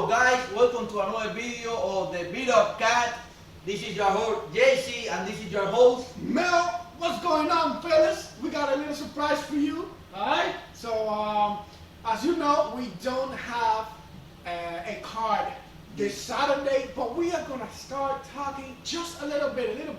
Hello guys, welcome to another video of the Beat Up Cat. This is your host JC and this is your host Mel. What's going on, fellas? We got a little surprise for you. Alright? So, as you know, we don't have a card this Saturday, but we are going to start talking just a little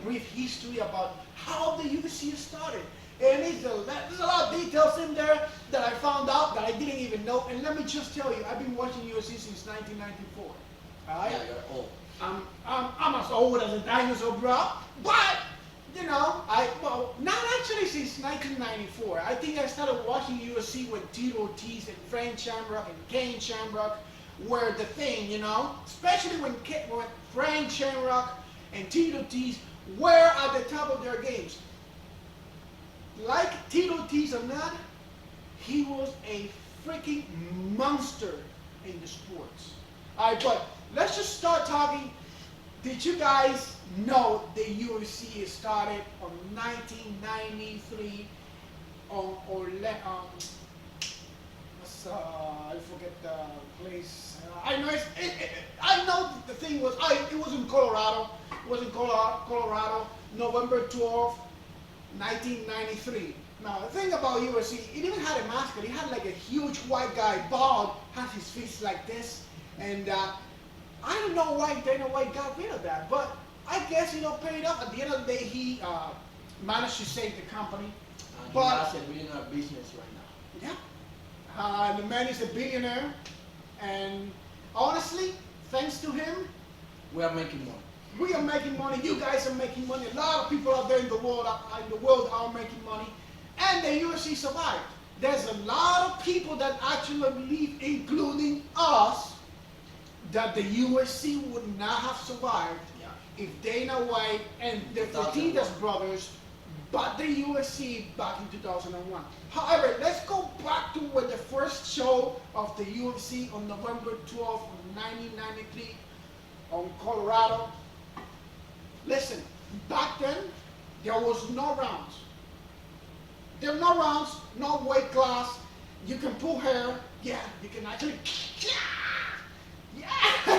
brief history about how the UFC started. And there's a lot of details in there that I found out that I didn't even know. And let me just tell you, I've been watching UFC since 1994. All right? Yeah, you're old. I'm as old as a dinosaur, bro. But, you know, not actually since 1994. I think I started watching UFC when Tito Ortiz and Frank Shamrock and Kane Shamrock were the thing, you know? Especially when Frank Shamrock and Tito Ortiz were at the top of their games. Like Tito Ortiz or not, he was a freaking monster in the sports. Alright, but let's just start talking. Did you guys know the UFC started on 1993 I forget the place. I know the thing was, it was in Colorado. It was in Colorado, November 12th. 1993. Now the thing about UFC, it even had a mascot. It had like a huge white guy, bald, has his face like this, and I don't know why Dana White got rid of that, but I guess paid off. At the end of the day, he managed to save the company. He has a billionaire business right now. Yeah, the man is a billionaire, and honestly, thanks to him, we are making money. We are making money. You guys are making money. A lot of people out there in the world are making money, and the UFC survived. There's a lot of people that actually believe, including us, that the UFC would not have survived if Dana White and the Fertitas brothers bought the UFC back in 2001. However, let's go back to when the first show of the UFC on November 12th, 1993, on Colorado. Listen, back then, there was no rounds. There were no rounds, no weight class. You can pull hair. Yeah, you can actually, Kick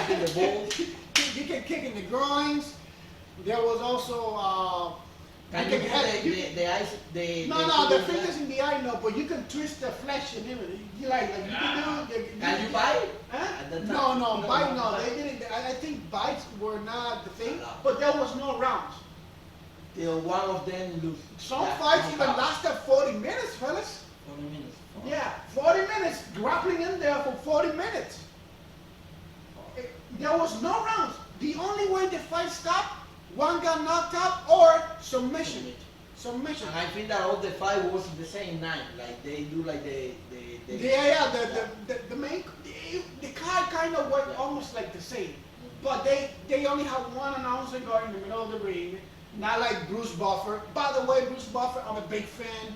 in the balls. You can kick in the groins. There was also, Can you put the eyes, the fingers in the eye, no, but you can twist the flesh and everything. You Can you bite? Huh? No, bite, no. They didn't. I think bites were not the thing, but there was no rounds. Till one of them lose. Some fights even lasted 40 minutes, fellas. 40 minutes. Yeah, 40 minutes, grappling in there for 40 minutes. There was no rounds. The only way the fight stopped, one got knocked out or submission. And I think that all the fight was the same night. Like they do like the main the card kind of worked almost like the same. But they only have one announcer guy in the middle of the ring. Not like Bruce Buffer. By the way, Bruce Buffer, I'm a big fan.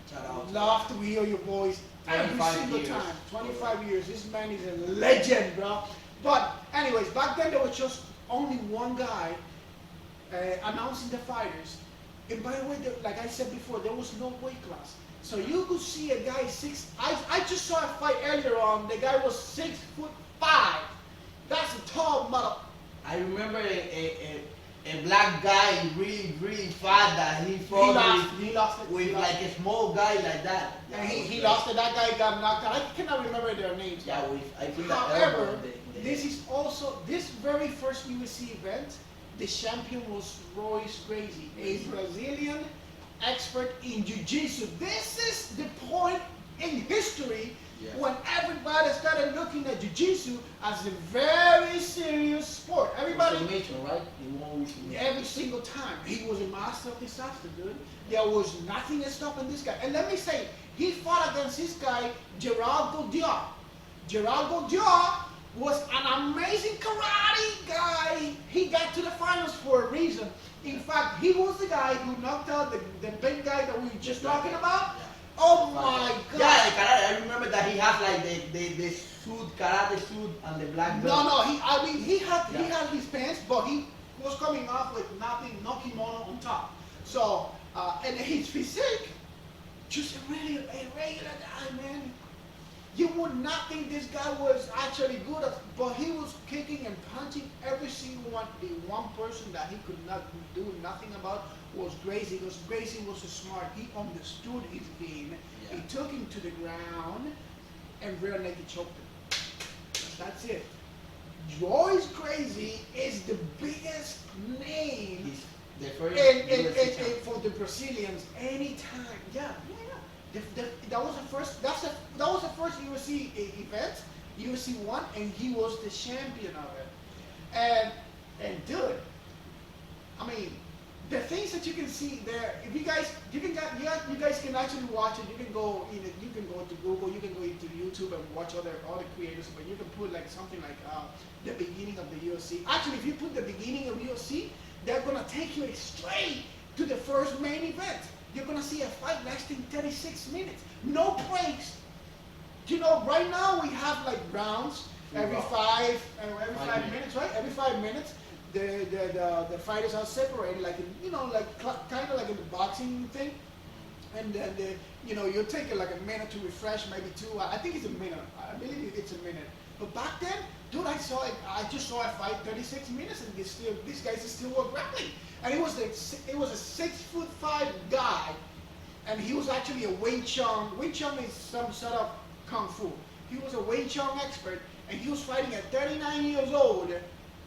Shout out. Love to hear your voice every single time. 25 years. This man is a legend, bro. But anyways, back then there was just only one guy announcing the fighters. And by the way, like I said before, there was no weight class. So you could see a guy I just saw a fight earlier on. The guy was 6'5". That's a tall model. I remember a black guy really fat that he fought with like a small guy like that. And he lost it. That guy got knocked out. I cannot remember their names. Yeah, I think that. However, this is also this very first UFC event. The champion was Royce Gracie, a Brazilian expert in jiu-jitsu. This is the point in history when everybody started looking at jiu-jitsu as a very serious sport. Everybody, right? every single time. He was a master of disaster, dude. There was nothing stopping this guy. And let me say, he fought against this guy, Geraldo Dior. Geraldo Dior was an amazing karate guy. He got to the finals for a reason. In fact, he was the guy who knocked out the big guy that we were just talking about. Oh my God! Yeah, the karate. I remember that he had like the suit, karate suit, and the black belt. No. He had his pants, but he was coming off with nothing, no kimono on top. So and his physique, just a regular guy, man. You would not think this guy was actually good, but he was kicking and punching every single one. The one person that he could not do nothing about was Gracie, because Gracie was so smart. He understood his game. Yeah. He took him to the ground and rear naked choked him. That's it. Royce Gracie is the biggest name He's the first and for the Brazilians anytime. Yeah. That was the first. That was the first UFC event, UFC one, and he was the champion of it. And dude, I mean, the things that you can see there. If you guys can actually watch it. You can go to Google, you can go into YouTube and watch other creators. But you can put like something like the beginning of the UFC. Actually, if you put the beginning of UFC, they're gonna take you straight to the first main event. You're gonna see a fight lasting 36 minutes, no breaks. You know, right now we have like rounds every 5 minutes, right? Every 5 minutes, the fighters are separated, like kind of like in the boxing thing. And then you take like a minute to refresh, maybe 2. I think it's a minute. I believe it's a minute. But back then, dude, I just saw a fight 36 minutes, and these guys still were grappling. And it was a 6'5" guy, and he was actually a Wing Chun. Wing Chun is some sort of kung fu. He was a Wing Chun expert, and he was fighting at 39 years old,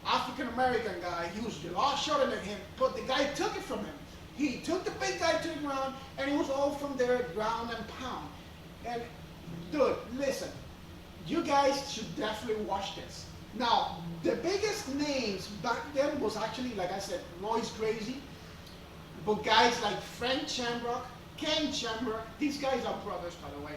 African American guy. He was a lot shorter than him, but the guy took it from him. He took the big guy to the ground, and it was all from there, ground and pound. And dude, listen, you guys should definitely watch this. Now, the biggest names back then was actually, like I said, Royce Gracie, but guys like Frank Shamrock, Ken Shamrock, these guys are brothers, by the way,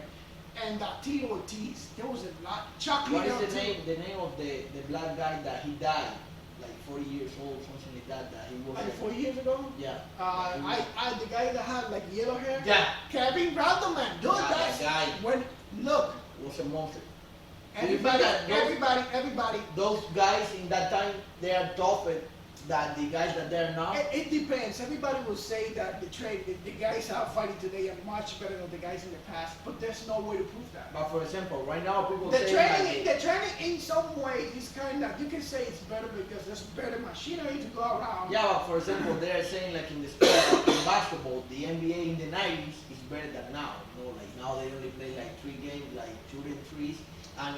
and Tito Ortiz. There was a lot. Chuck What Liddell is the name of the black guy that he died, like 40 years old, something like that, that he was... Like 4 years ago? Yeah. The guy that had like yellow hair? Yeah. Kevin Randleman. Dude, Yeah, that's... that guy. Look. Was a monster. Everybody. Those guys in that time, they are tougher than the guys that they are now. It depends. Everybody will say that the guys are fighting today are much better than the guys in the past, but there's no way to prove that. But for example, right now people The say training in some ways is kind of, you can say it's better because there's better machinery to go around. Yeah, but for example, they are saying like in the sport, in basketball, the NBA in the 90s is better than now. Like now they only play like 3 games, like shooting threes. And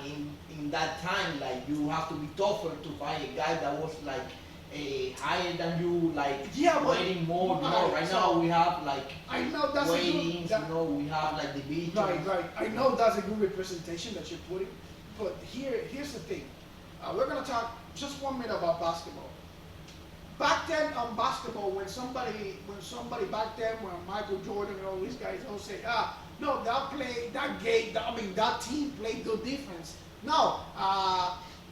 in that time, like you have to be tougher to find a guy that was like higher than you, like weighing more. Right now we have like weightings, we have like the beach. Right. I know that's a good representation that you're putting, but here's the thing. We're gonna talk just 1 minute about basketball. Back then on basketball, when somebody back then, when Michael Jordan and all these guys all say, no, that team played good defense. No,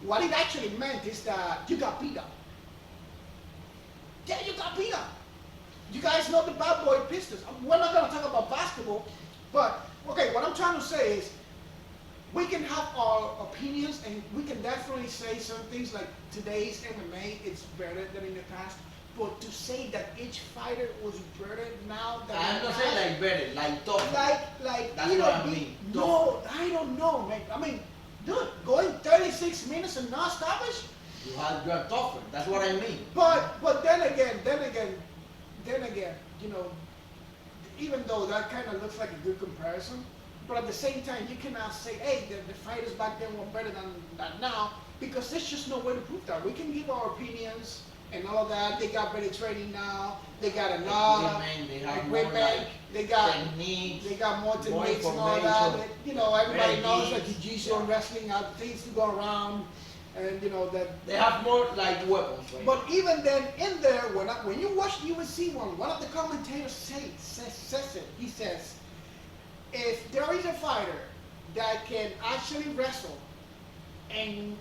what it actually meant is that you got beat up. Yeah, you got beat up. You guys know the bad boy Pistons. We're not going to talk about basketball, but okay, what I'm trying to say is we can have our opinions, and we can definitely say some things like today's MMA is better than in the past. But to say that each fighter was better now than I'm not saying like better, like tough. Like that's what I mean. No, I don't know, man. I mean, dude, going 36 minutes and not stoppage. You are tougher. That's what I mean. But then again, even though that kind of looks like a good comparison, but at the same time, you cannot say, hey, the fighters back then were better than now, because there's just no way to prove that. We can give our opinions and all that. They got better training now. They got a lot of equipment. They got techniques. They got more techniques and all that. Everybody knows that jiu-jitsu and wrestling are things to go around. And that they have more like weapons. Right? But even then, in there, when you watch UFC one of the commentators says it. He says, if there is a fighter that can actually wrestle and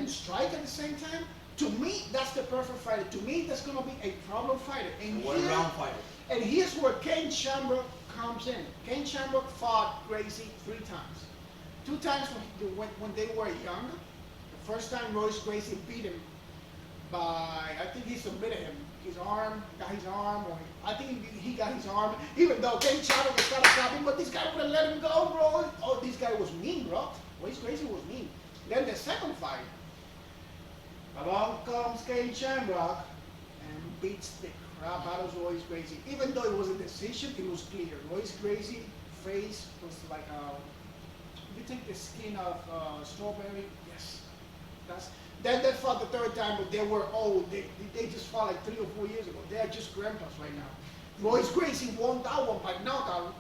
strike at the same time, to me that's the perfect fighter. To me, that's gonna be a problem fighter. And one-round fighter. And here's where Ken Shamrock comes in. Ken Shamrock fought Gracie 3 times. 2 times when they were young. First time Royce Gracie beat him by, I think he submitted him. Got his arm, or I think he got his arm, even though Ken Shamrock was trying to stop him, but this guy wouldn't let him go, bro. Oh, this guy was mean, bro. Royce Gracie was mean. Then the second fight, along comes Ken Shamrock and beats the crap out of Royce Gracie. Even though it was a decision, it was clear. Royce Gracie face was like you take the skin of strawberry. Yes, that's. Then they fought the third time, but they were old. They just fought like 3 or 4 years ago. They are just grandpas right now. Royce Gracie won that one by knockout.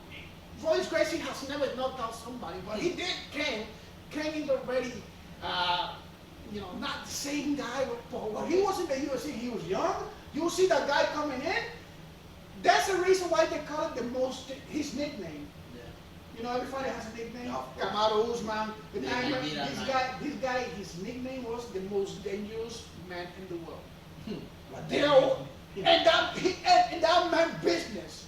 Royce Gracie has never knocked out somebody, but he did Ken. Ken is already, not the same guy. But when he was in the UFC, he was young. You see that guy coming in. That's the reason why they call it his nickname. Every fighter has a nickname. Kamaru Usman. This guy, his nickname was the most dangerous man in the world. And that meant business.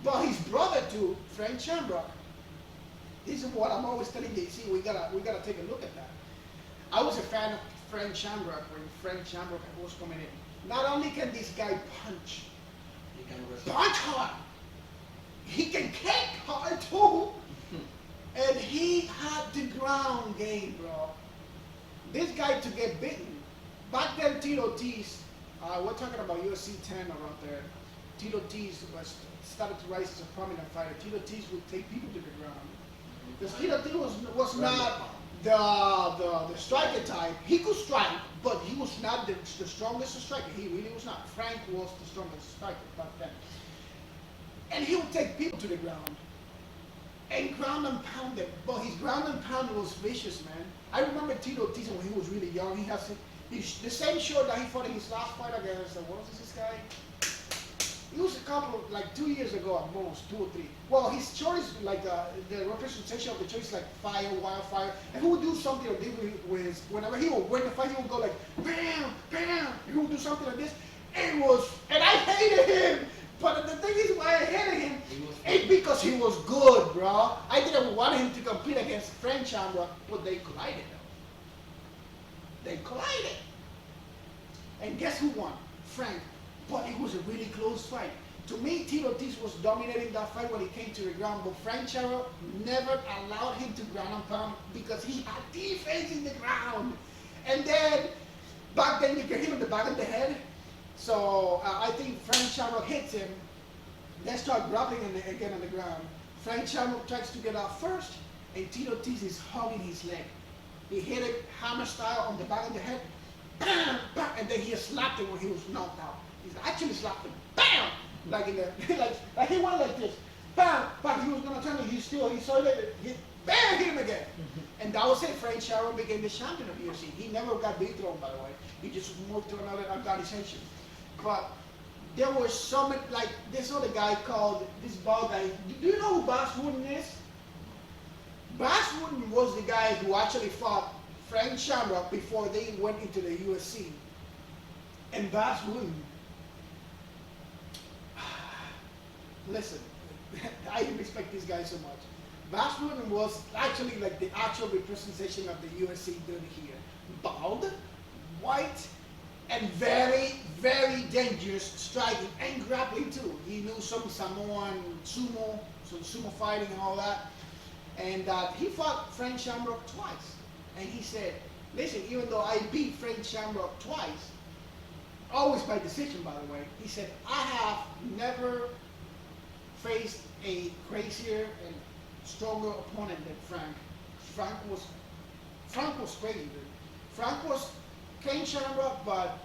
But his brother too, Frank Shamrock. This is what I'm always telling you. See, we gotta take a look at that. I was a fan of Frank Shamrock when Frank Shamrock was coming in. Not only can this guy punch, he can punch hard. He can kick hard too. And he had the ground game, bro. This guy to get bitten. Back then, Tito Ortiz, we're talking about UFC 10 around there. Tito Ortiz started to rise as a prominent fighter. Tito Ortiz would take people to the ground. Because Tito Ortiz was not the striker type. He could strike, but he was not the strongest striker. He really was not. Frank was the strongest striker back then. And he would take people to the ground. And ground and pound them. But his ground and pound was vicious, man. I remember Tito Ortiz when he was really young. He has the same short that he fought in his last fight against, what was this guy? It was like 2 years ago at most, 2 or 3. Well, his short is like the representation of the short is like fire, wildfire. And he would do something like this with whenever he would win the fight, he would go like, bam, bam. And he would do something like this. And I hated him. But the thing is why I hated him is because he was good, bro. I didn't want him to compete against Frank Shamrock, but they collided though. They collided. And guess who won? Frank. But it was a really close fight. To me, Tito Ortiz was dominating that fight when it came to the ground, but Frank Shamrock never allowed him to ground and pound because he had defense in the ground. And then, back then you could hit him in the back of the head. So I think Frank Shamrock hits him. They start grappling again on the ground. Frank Shamrock tries to get out first, and Tito Ortiz is hugging his leg. He hit it hammer style on the back of the head, bam, bam, and then he slapped him when he was knocked out. He's actually slapped him, bam, like in the like he went like this, bam, but he was gonna turn it. He saw it, bam, hit him again, and that was it. Frank Shamrock became the champion of UFC. He never got beat thrown, by the way. He just moved to another organization. But there was so many, like this other guy called, this bald guy. Do you know who Bass Wooden is? Bass Wooden was the guy who actually fought Frank Shamrock before they went into the UFC. And Bass Wooden, listen, I respect this guy so much. Bass Wooden was actually like the actual representation of the UFC down here. Bald, white, and very, very dangerous striking and grappling too. He knew some Samoan sumo, some sumo fighting and all that. And he fought Frank Shamrock twice. And he said, listen, even though I beat Frank Shamrock twice, always by decision, by the way, he said, I have never faced a crazier and stronger opponent than Frank. Frank was crazy, dude. Frank was Ken Shamrock, but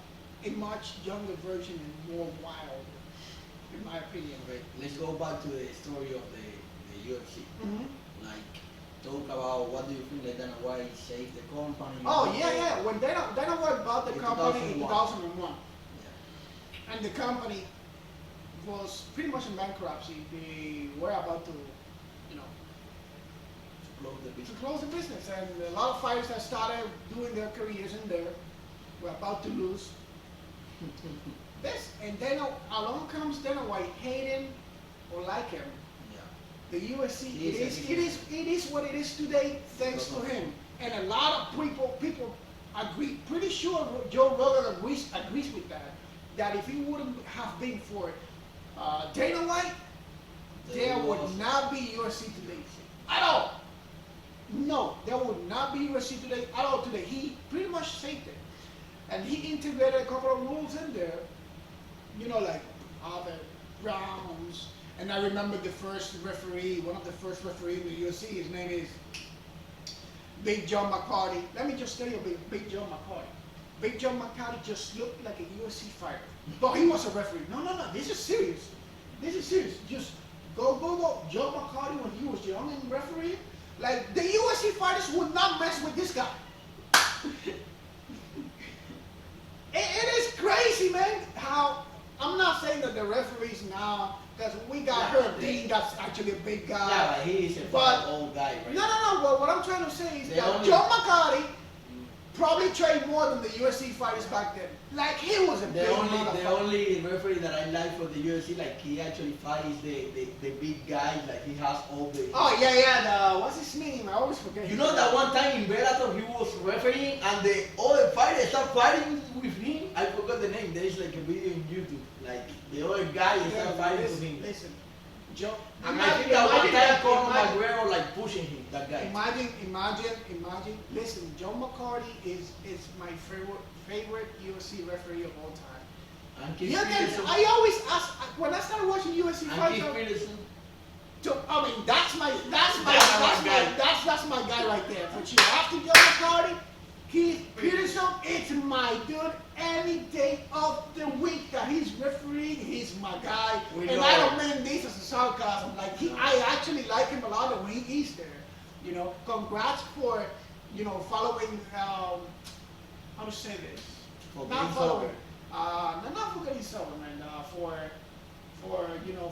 a much younger version and more wild, in my opinion. Okay, let's go back to the story of the UFC. Mm-hmm. Like, talk about what do you think that Dana White saved the company? Oh, yeah. When Dana White bought the company in 2001, yeah. and the company was pretty much in bankruptcy, they were about to, to close the business. And a lot of fighters that started doing their careers in there were about to lose. And then along comes Dana White, hate him or like him. The UFC, it is what it is today, thanks to him. And a lot of people agree. Pretty sure Joe Rogan agrees with that. That if it wouldn't have been for Dana White, there would not be UFC today at all. No, there would not be UFC today at all today. He pretty much saved it. And he integrated a couple of rules in there, like other rounds. And I remember the first referee, one of the first referees in the UFC, his name is Big John McCarty. Let me just tell you about Big John McCarty. Big John McCarty just looked like a UFC fighter. But he was a referee. No, this is serious. This is serious. Just go. Joe McCarty when he was young and referee. Like, the UFC fighters would not mess with this guy. It is crazy, man, how, I'm not saying that the referees now, because we got Herb Dean, that's actually a big guy. Yeah, but he is a old guy, right? No, but what I'm trying to say is that Joe McCarty probably trained more than the UFC fighters back then. Like, he was a big The only referee that I like for the UFC, like, he actually fights the big guy, like, he has all the... Oh, yeah, what's his name? I always forget. You know that one time in Bellator he was refereeing and the other fighters start fighting with him? I forgot the name. There is like a video in YouTube. Like, the other guy start fighting with him. Listen, Joe... And I think that one time Conor McGregor like pushing him, that guy. Imagine. Listen, Joe McCarty is my favorite UFC referee of all time. And Keith Peterson. I always ask when I started watching UFC fights. Keith Peterson. I mean, that's my guy right there for sure. After Joe McCarty, Keith Peterson, it's my dude. Any day of the week that he's refereeing, he's my guy. And I don't mean this as a sarcasm. Like, I actually like him a lot when he's there. Congrats for, following, how to say this? Not following. Not for getting sober, man.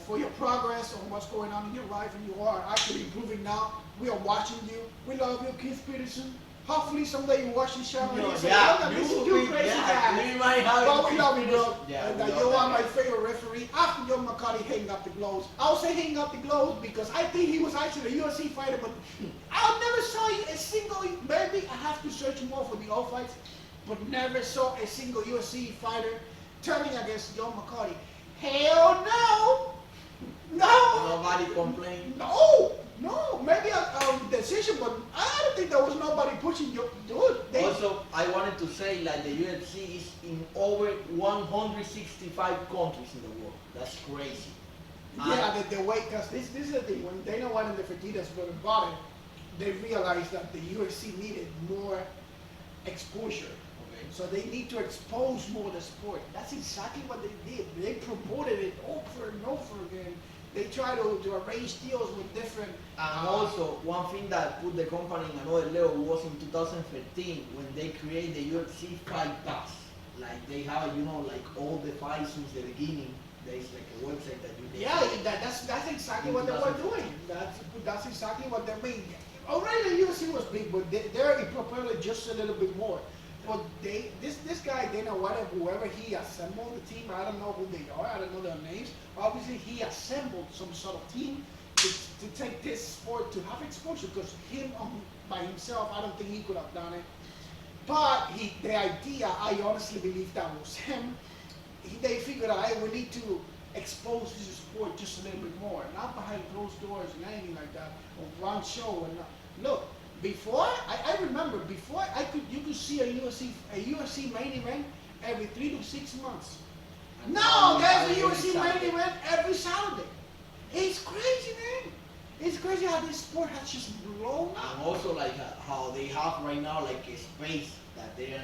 For your progress on what's going on in your life, and you are actually improving now. We are watching you. We love you, Keith Peterson. Hopefully someday you watch this channel and you say, look at this two crazy guys. But we love you, bro. And you are my favorite referee. After Joe McCarty hanging up the gloves. I'll say hanging up the gloves because I think he was actually a UFC fighter, but I never saw a single, maybe I have to search more for the old fights, but never saw a single UFC fighter turning against Joe McCarty. Hell no! No! Nobody complained? No, maybe a decision, but I don't think there was nobody pushing you. Dude, also, I wanted to say, like, the UFC is in over 165 countries in the world. That's crazy. Yeah, the way, because this is the thing. When Dana White and the Fertittas were bought it, they realized that the UFC needed more exposure. Okay. So they need to expose more the sport. That's exactly what they did. They promoted it over and over again. They try to arrange deals with different... And also, one thing that put the company in another level was in 2013 when they created the UFC Fight Pass. Like, they have, like all the fights since the beginning. There's like a website that you can... Yeah, that's exactly what they were doing. That's exactly what they mean. Already the UFC was big, but they're propelled it just a little bit more. But this guy, Dana White, whoever he assembled the team, I don't know who they are, I don't know their names. Obviously, he assembled some sort of team to take this sport to have exposure, because him by himself, I don't think he could have done it. But the idea, I honestly believe that was him. They figured out, hey, we need to expose this sport just a little bit more, not behind closed doors and anything like that, on one show. And look. Before, I remember, you could see a UFC main event every 3 to 6 months. Now there's a UFC main event every Saturday. It's crazy, man. It's crazy how this sport has just blown up. And also like how they have right now like a space that they're,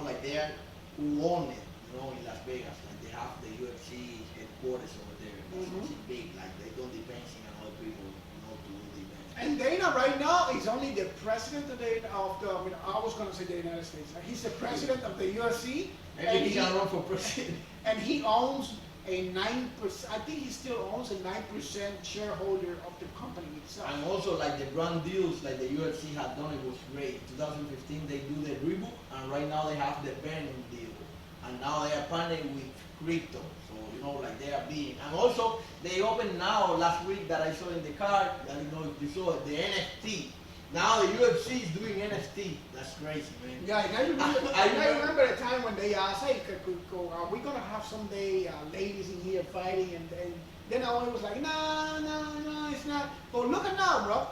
like they're who own it, in Las Vegas. Like they have the UFC headquarters over there. It's big, like they don't depend on other people. And Dana right now is only the president of I was going to say the United States. He's the president of the UFC. Maybe he can run for president. And he owns a 9%, I think he still owns a 9% shareholder of the company itself. And also like the brand deals like the UFC had done, it was great. 2015 they do the Reebok, and right now they have the Venom deal. And now they are partnering with crypto. Like they are being, and also they opened now last week that I saw in the car. I don't know if you saw it, the NFT. Now the UFC is doing NFT. That's crazy, man. Yeah, and I remember the time when they asked, "Hey, are we gonna have someday ladies in here fighting?" And then I was like, "No, it's not." But look at now, bro.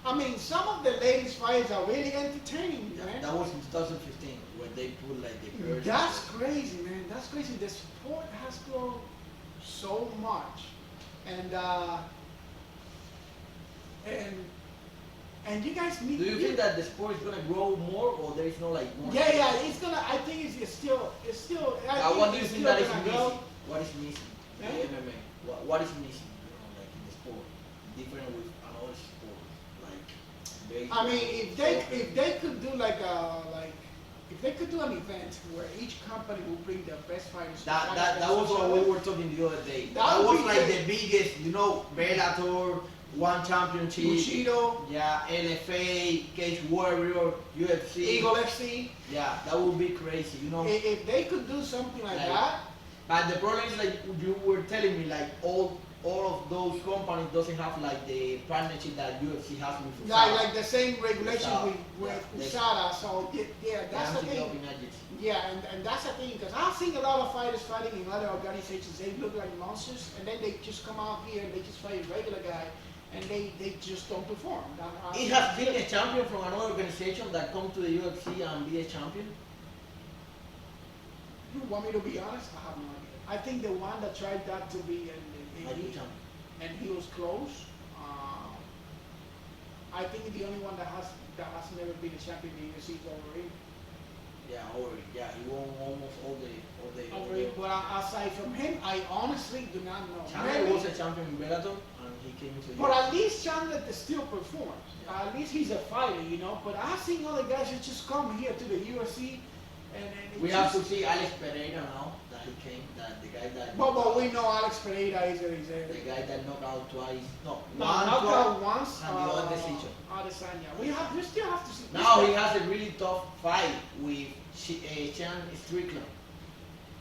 I mean, some of the ladies' fights are really entertaining, Yeah, man. that was in 2015 when they put like the first. That's crazy, man. That's crazy. The sport has grown so much, and and and you guys need. Do you think that the sport is gonna grow more, or there is no like more? Yeah, yeah. It's gonna. I think it's still. It's still. I think What do you it's think still that is gonna missing? grow. What is missing? The Eh? MMA. What is missing? You know, like in the sport, different with another sport, like baseball. I mean, if they could do like if they could do an event where each company will bring their best fighters. to fight That against was each what other. we were talking the other day. That That would was be like great. the biggest, you know, Bellator, one championship. Bushido, Yeah, NFA, Cage Warrior, UFC. Eagle FC. Yeah, that would be crazy, you know. If they could do something like Like, that, But the problem is like you were telling me, like all of those companies doesn't have like the partnership that UFC has with USADA. like the same regulation USADA. with Yeah, USADA. So yeah, that's the thing. Anti-doping agency. Yeah, and that's the thing because I've seen a lot of fighters fighting in other organizations. They look like monsters, and then they just come out here and they just fight a regular guy, and they just don't perform. It has been a champion from another organization that come to the UFC and be a champion. You want me to be honest? I have no idea. I think the one that tried that to be Like a champion. and he was close. I think the only one that has never been a champion in the UFC is Overeem. Yeah, yeah, he won almost all the. Overeem, but aside from him, I honestly do not know. Chandler Maybe- was a champion in Bellator and he came to the But UFC. at least Chandler still performs. At least he's a fighter, you know. But I've seen other guys that just come here to the UFC, and it We just, have to see Alex Pereira now that he came, that the guy that. But we know Alex Pereira is The guy that knocked out twice. No, knocked twice. out once. and the other decision. Adesanya. We still have to see. Now he has a really tough fight with Sean Strickland.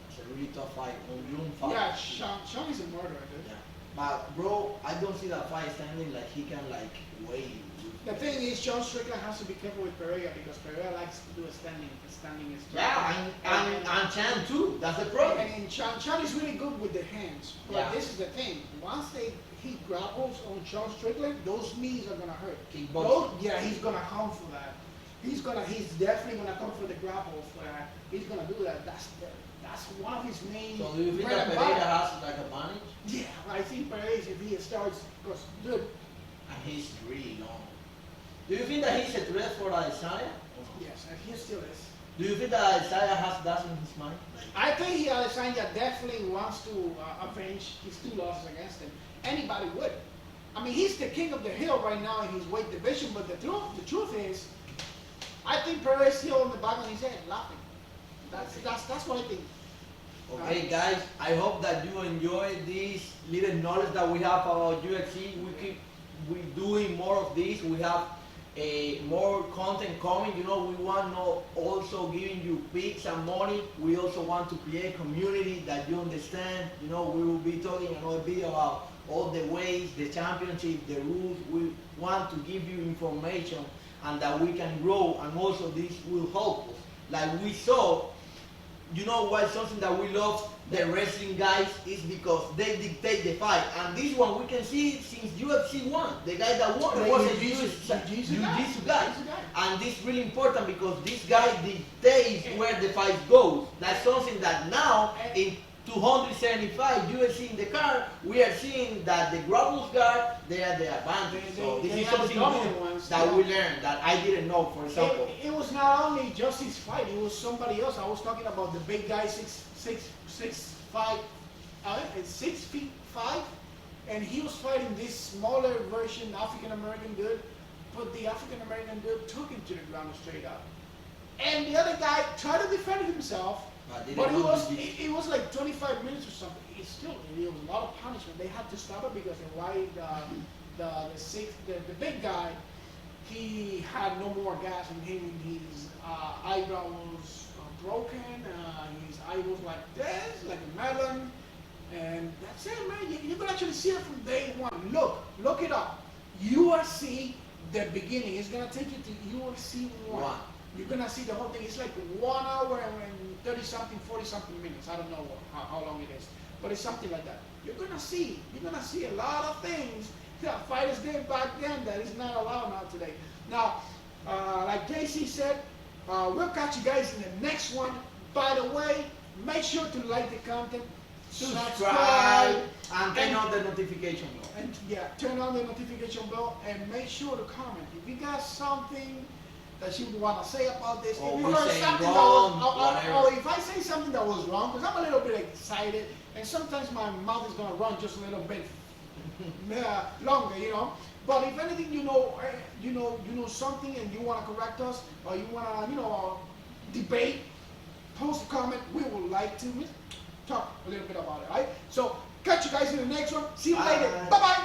It's a really tough fight on June 5. Yeah, Sean is a murderer, dude. Yeah. But bro, I don't see that fight standing like he can like wait. The thing is, Sean Strickland has to be careful with Pereira because Pereira likes to do a standing is Yeah, and Chan too. That's the problem. And Sean is really good with the hands. But Yeah. this is the thing. Once he grapples on Sean Strickland, those knees are gonna hurt. Kickboxing. Yeah, he's gonna come for that. He's definitely gonna come for the grapple for that. He's gonna do that. That's one of his main. So do you think bread that and Pereira butter. has like a advantage? Yeah, I think Pereira, if he starts, because dude, And he's really long. Do you think that he's a threat for Adesanya? yes, and he still is. Do you think that Adesanya has that in his mind? I think Adesanya definitely wants to avenge his 2 losses against him. Anybody would. I mean, he's the king of the hill right now in his weight division, but the truth is, I think Pereira is still on the back of his head laughing. That's what I think. Okay, guys, I hope that you enjoy this little knowledge that we have about UFC. We doing more of this. We have more content coming. You know, we want to also giving you picks and money. We also want to create community that you understand. You know, we will be talking another video about all the ways, the championship, the rules. We want to give you information and that we can grow, and also this will help us. Like we saw, you know why something that we love the wrestling guys is because they dictate the fight. And this one we can see since UFC 1. The guy that won was a jiu-jitsu guy. And this is really important because this guy dictates where the fight goes. That's something that now in 275 UFC in the car, we are seeing that the Grapples guard, they are the advantage. So this is something new that we learned that I didn't know, for example. It was not only just his fight, it was somebody else. I was talking about the big guy, 6'5", and he was fighting this smaller version African American dude, but the African American dude took him to the ground straight up. And the other guy tried to defend himself, but it was like 25 minutes or something. It was a lot of punishment. They had to stop it because the big guy, he had no more gas in him. His eyebrow was broken. His eye was like this, like a melon. And that's it, man. You can actually see it from day one. Look it up. UFC, the beginning. It's gonna take you to UFC 1. You're gonna see the whole thing. It's like 1 hour and 30 something, 40 something minutes. I don't know how long it is, but it's something like that. You're gonna see a lot of things Fighters Day back then, that is not allowed now today. Now, like JC said, we'll catch you guys in the next one. By the way, make sure to like the content, Subscribe and turn on the notification bell. and yeah, turn on the notification bell and make sure to comment. If you got something that you want to say about this, Or if you we heard saying something wrong, that was, whatever. or if I say something that was wrong, because I'm a little bit excited, and sometimes my mouth is gonna run just a little bit longer, you know. But if anything, you know something, and you want to correct us, or you want to, debate, post a comment. We would like to talk a little bit about it, right? So, catch you guys in the next one. See you later. Bye. Bye bye.